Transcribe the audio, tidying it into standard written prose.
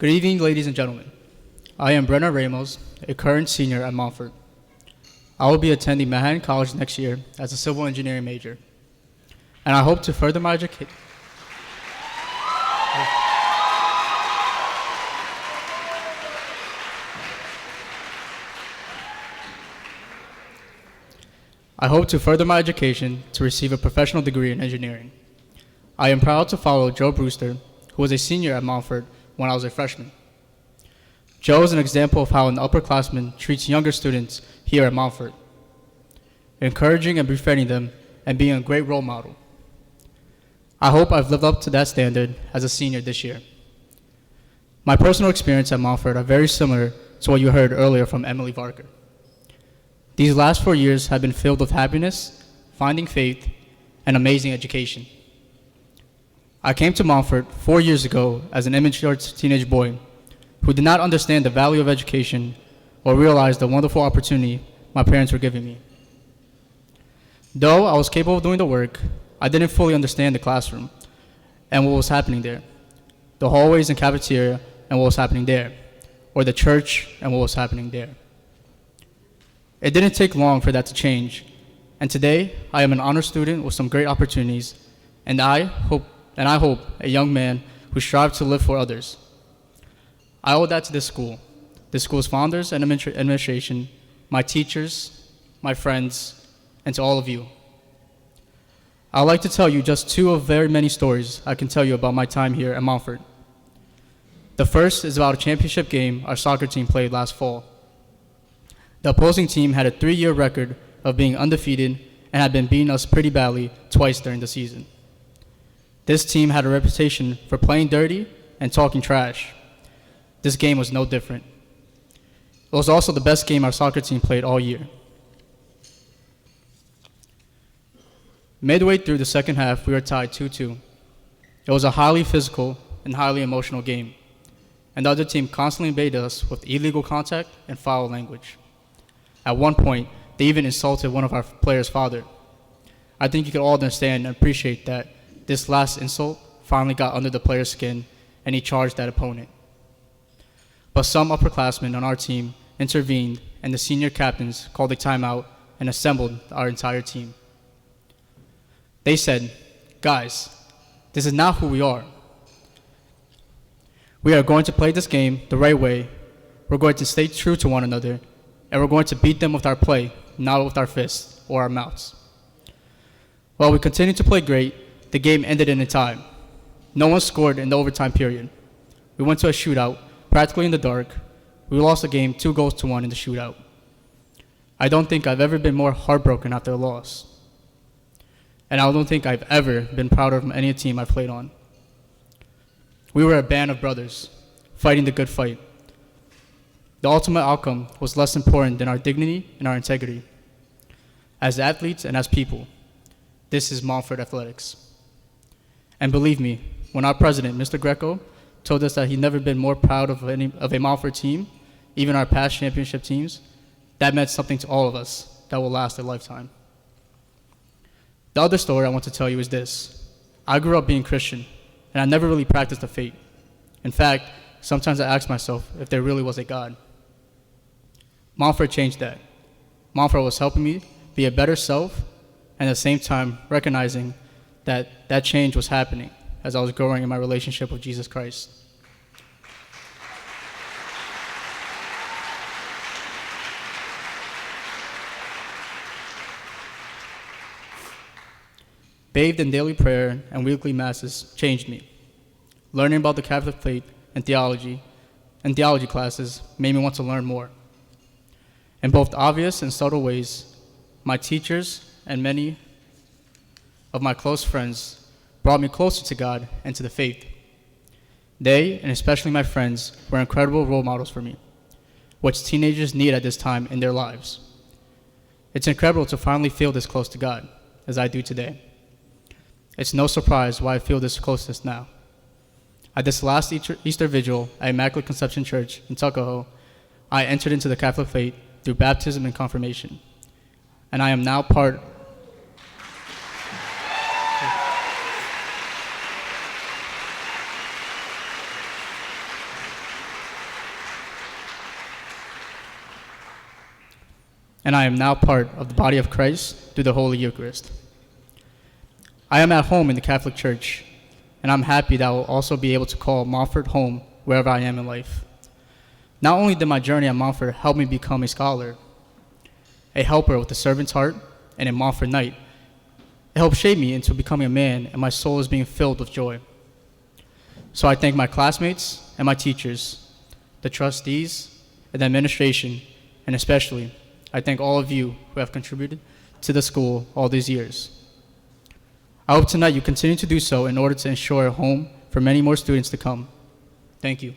Good evening, ladies and gentlemen. I am Brenner Ramos, a current senior at Montfort. I will be attending Manhattan College next year as a civil engineering major, and I hope to further my education. I hope to further my education to receive a professional degree in engineering. I am proud to follow Joe Brewster, who was a senior at Montfort when I was a freshman. Joe is an example of how an upperclassman treats younger students here at Montfort, encouraging and befriending them and being a great role model. I hope I've lived up to that standard as a senior this year. My personal experience at Montfort are very similar to what you heard earlier from Emily Varker. These last 4 years have been filled with happiness, finding faith, and amazing education. I came to Montfort 4 years ago as an immature teenage boy who did not understand the value of education or realize the wonderful opportunity my parents were giving me. Though I was capable of doing the work, I didn't fully understand the classroom and what was happening there, the hallways and cafeteria and what was happening there, or the church and what was happening there. It didn't take long for that to change, and today I am an honor student with some great opportunities, and I hope a young man who strives to live for others. I owe that to this school's founders and administration, my teachers, my friends, and to all of you. I'd like to tell you just two of very many stories I can tell you about my time here at Montfort. The first is about a championship game our soccer team played last fall. The opposing team had a 3-year record of being undefeated and had been beating us pretty badly twice during the season. This team had a reputation for playing dirty and talking trash. This game was no different. It was also the best game our soccer team played all year. Midway through the second half, we were tied 2-2. It was a highly physical and highly emotional game, and the other team constantly baited us with illegal contact and foul language. At one point, they even insulted one of our players' father. I think you can all understand and appreciate that this last insult finally got under the player's skin, and he charged that opponent. But some upperclassmen on our team intervened, and the senior captains called a timeout and assembled our entire team. They said, "Guys, this is not who we are. We are going to play this game the right way. We're going to stay true to one another, and we're going to beat them with our play, not with our fists or our mouths." While we continued to play great, the game ended in a tie. No one scored in the overtime period. We went to a shootout, practically in the dark. We lost the game 2-1 in the shootout. I don't think I've ever been more heartbroken after a loss. And I don't think I've ever been prouder of any team I've played on. We were a band of brothers, fighting the good fight. The ultimate outcome was less important than our dignity and our integrity. As athletes and as people, this is Montfort Athletics. And believe me, when our president, Mr. Greco, told us that he'd never been more proud of a Montfort team, even our past championship teams, that meant something to all of us that will last a lifetime. The other story I want to tell you is this. I grew up being Christian, and I never really practiced the faith. In fact, sometimes I ask myself if there really was a God. Montfort changed that. Montfort was helping me be a better self, and at the same time recognizing that change was happening as I was growing in my relationship with Jesus Christ. Bathed in daily prayer and weekly masses changed me. Learning about the Catholic faith and theology classes made me want to learn more. In both obvious and subtle ways, my teachers and many of my close friends brought me closer to God and to the faith. They, and especially my friends, were incredible role models for me, which teenagers need at this time in their lives. It's incredible to finally feel this close to God, as I do today. It's no surprise why I feel this closeness now. At this last Easter Vigil at Immaculate Conception Church in Tuckahoe, I entered into the Catholic faith through baptism and confirmation, and I am now part and I am now part of the body of Christ through the Holy Eucharist. I am at home in the Catholic Church, and I'm happy that I will also be able to call Montfort home wherever I am in life. Not only did my journey at Montfort help me become a scholar, a helper with a servant's heart, and a Montfort knight, it helped shape me into becoming a man, and my soul is being filled with joy. So I thank my classmates and my teachers, the trustees, and the administration, and especially, I thank all of you who have contributed to the school all these years. I hope tonight you continue to do so in order to ensure a home for many more students to come. Thank you.